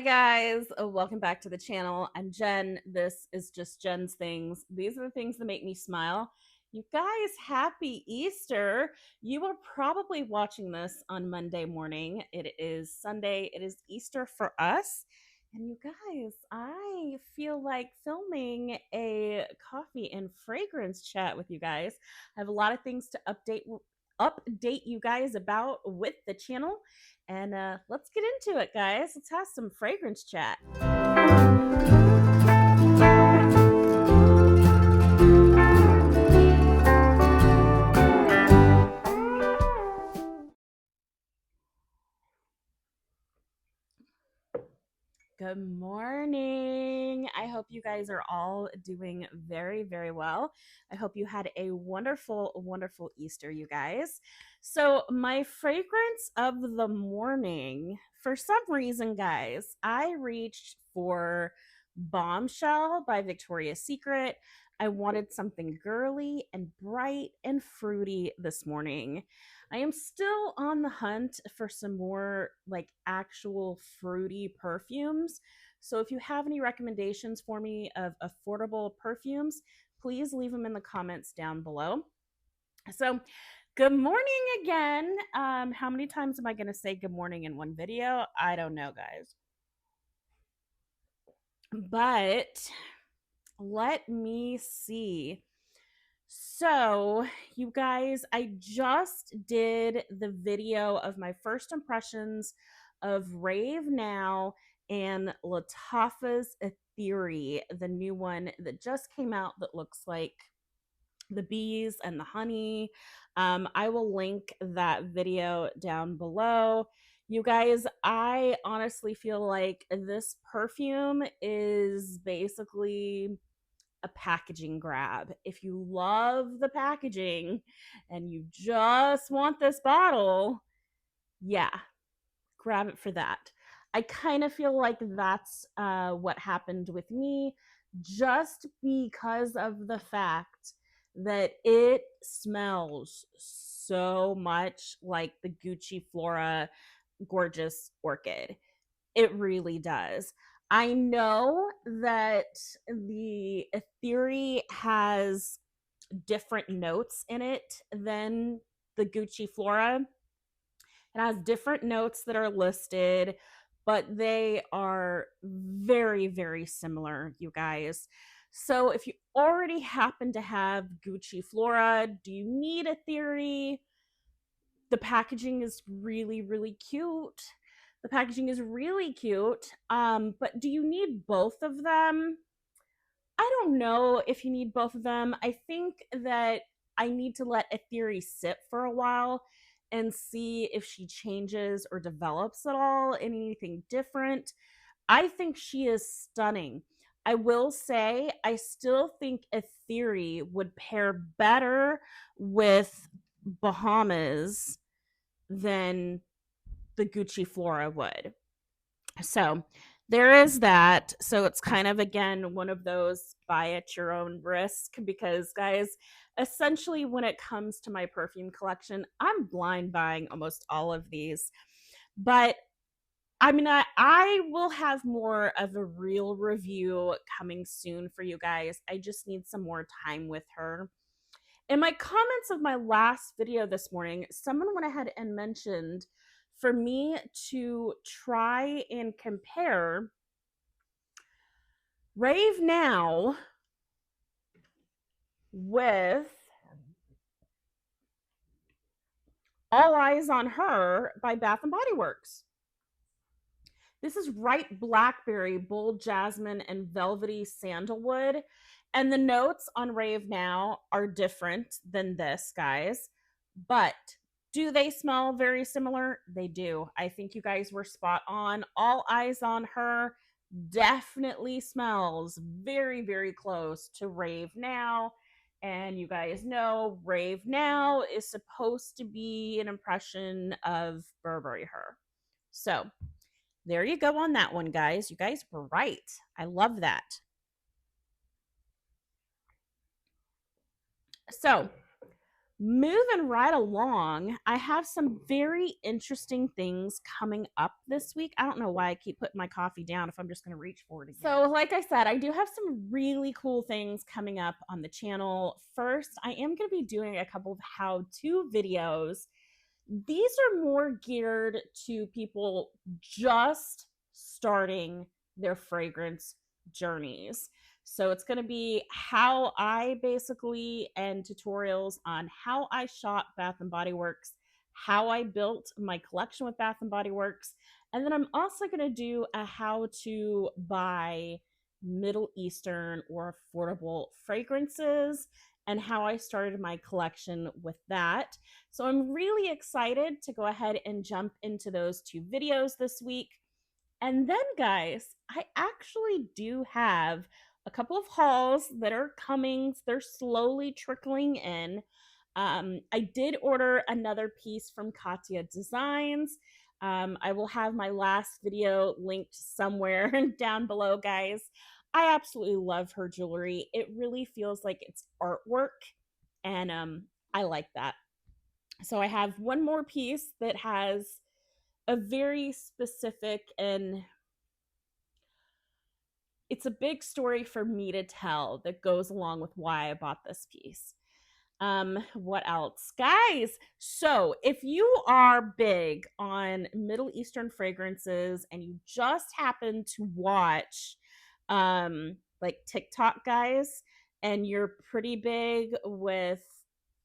guys, welcome back to the channel. I'm Jen. This is Just Jen's Things. These are the things that make me smile. You guys, happy Easter. You are probably watching this on Monday morning. It is Sunday. It is Easter for us. And you guys, I feel like filming a coffee and fragrance chat with you guys. I have a lot of things to update you guys about with the channel. And let's get into it, guys. Let's have some fragrance chat. Good morning. I hope you guys are all doing very, very well. I hope you had a wonderful, wonderful Easter, you guys. So, my fragrance of the morning, for some reason, guys, I reached for Bombshell by Victoria's Secret. I wanted something girly and bright and fruity this morning. I am still on the hunt for some more like actual fruity perfumes. So if you have any recommendations for me of affordable perfumes, please leave them in the comments down below. So good morning again. How many times am I going to say good morning in one video? I don't know, guys. But let me see. So, you guys, I just did the video of my first impressions of Rave Now and Lattafa's Ethery, the new one that just came out that looks like the bees and the honey. I will link that video down below. You guys, I honestly feel like this perfume is basically a packaging grab. If you love the packaging and you just want this bottle, yeah, grab it for that. I kind of feel like that's what happened with me, just because of the fact that it smells so much like the Gucci Flora Gorgeous Orchid. It really does. I know that the Ethery has different notes in it than the Gucci Flora. It has different notes that are listed, but they are very, very similar, you guys. So if you already happen to have Gucci Flora, do you need Ethery? The packaging is really, really cute. The packaging is really cute. But do you need both of them? I don't know if you need both of them. I think that I need to let Ethery sit for a while and see if she changes or develops at all, anything different. I think she is stunning. I will say, I still think Ethery would pair better with Bahamas than the Gucci Flora would. So there is that. So it's kind of, again, one of those buy at your own risk, because, guys, essentially when it comes to my perfume collection, I'm blind buying almost all of these. But I mean, I will have more of a real review coming soon for you guys. I just need some more time with her. In my comments of my last video this morning, someone went ahead and mentioned for me to try and compare Rave Now with All Eyes on Her by Bath and Body Works. This is ripe blackberry, bold jasmine, and velvety sandalwood. And the notes on Rave Now are different than this, guys. But do they smell very similar? They do. I think you guys were spot on. All Eyes on Her definitely smells very, very close to Rave Now. And you guys know Rave Now is supposed to be an impression of Burberry Her. So there you go on that one, guys. You guys were right. I love that. So moving right along, I have some very interesting things coming up this week. I don't know why I keep putting my coffee down if I'm just going to reach for it again. So, like I said, I do have some really cool things coming up on the channel. First, I am going to be doing a couple of how-to videos. These are more geared to people just starting their fragrance journeys. So it's going to be how I basically, and tutorials on how I shop Bath and Body Works, how I built my collection with Bath and Body Works, and then I'm also going to do a how to buy Middle Eastern or affordable fragrances and how I started my collection with that. So I'm really excited to go ahead and jump into those two videos this week. And then, guys, I actually do have a couple of hauls that are coming. They're slowly trickling in. I did order another piece from Katia Designs. I will have my last video linked somewhere down below, guys. I absolutely love her jewelry. It really feels like it's artwork, and I like that. So I have one more piece that has a very specific, and it's a big story for me to tell that goes along with why I bought this piece. What else? Guys, so if you are big on Middle Eastern fragrances and you just happen to watch like TikTok, guys, and you're pretty big with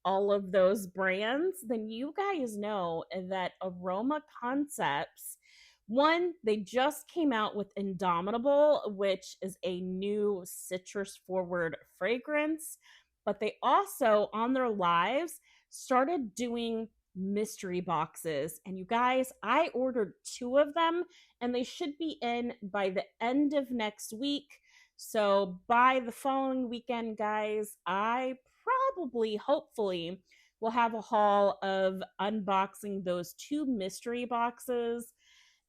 all of those brands, then you guys know that Aroma Concepts, one, they just came out with Indomitable, which is a new citrus forward fragrance, but they also, on their lives, started doing mystery boxes. And you guys, I ordered 2 of them, and they should be in by the end of next week. So by the following weekend, guys, I probably, hopefully, will have a haul of unboxing those 2 mystery boxes.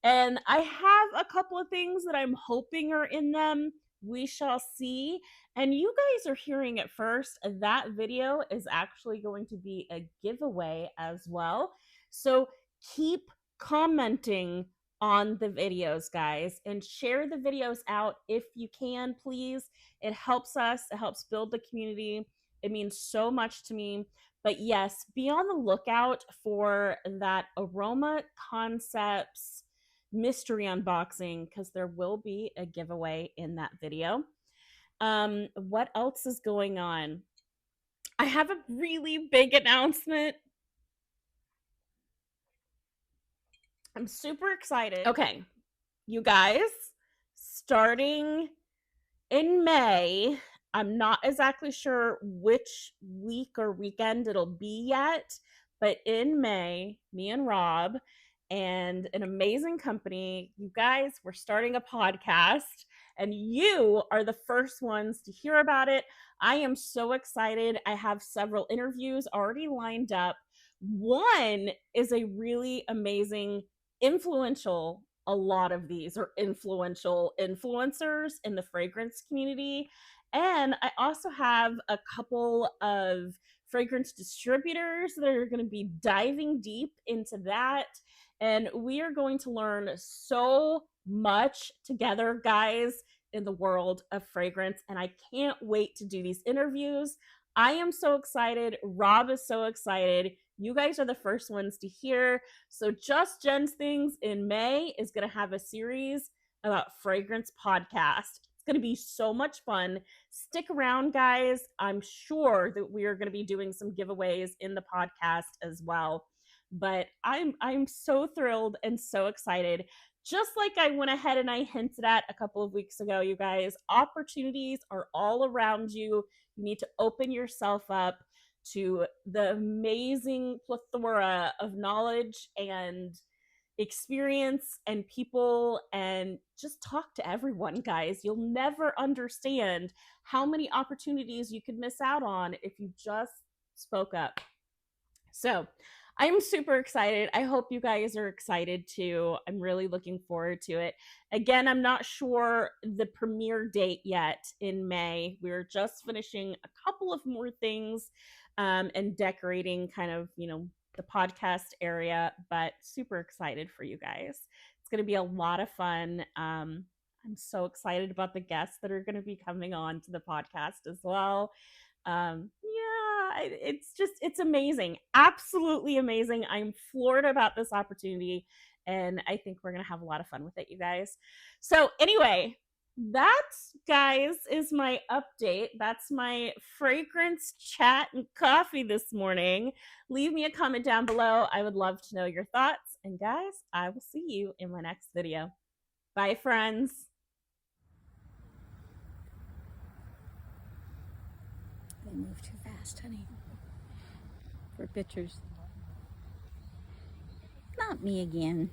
And I have a couple of things that I'm hoping are in them. We shall see. And you guys are hearing it first. That video is actually going to be a giveaway as well. So keep commenting on the videos, guys, and share the videos out if you can, please. It helps us, it helps build the community. It means so much to me. But yes, be on the lookout for that Aroma Concepts mystery unboxing, because there will be a giveaway in that video. What else is going on? I have a really big announcement. I'm super excited. Okay, you guys, starting in May, I'm not exactly sure which week or weekend it'll be yet, but in May, me and Rob and an amazing company, you guys, we're starting a podcast, and you are the first ones to hear about it. I am so excited. I have several interviews already lined up. One is a really amazing, influential, a lot of these are influential influencers in the fragrance community. And I also have a couple of fragrance distributors that are going to be diving deep into that. And we are going to learn so much together, guys, in the world of fragrance. And I can't wait to do these interviews. I am so excited. Rob is so excited. You guys are the first ones to hear. So JustJennsThings in May is going to have a series about fragrance podcast. It's going to be so much fun. Stick around, guys. I'm sure that we are going to be doing some giveaways in the podcast as well. But I'm so thrilled and so excited. Just like I went ahead and I hinted at a couple of weeks ago, you guys, opportunities are all around you. You need to open yourself up to the amazing plethora of knowledge and experience and people, and just talk to everyone, guys. You'll never understand how many opportunities you could miss out on if you just spoke up. So I'm super excited. I hope you guys are excited too. I'm really looking forward to it. Again, I'm not sure the premiere date yet in May. We're just finishing a couple of more things and decorating kind of, the podcast area, but super excited for you guys. It's going to be a lot of fun. I'm so excited about the guests that are going to be coming on to the podcast as well. Yeah, it's amazing, absolutely amazing. I'm floored about this opportunity, and I think we're gonna have a lot of fun with it, you guys. So anyway, that, guys, is my update. That's my fragrance chat and coffee this morning. Leave me a comment down below. I would love to know your thoughts, and guys, I will see you in my next video. Bye, friends. They move too fast, honey, for pictures. Not me again.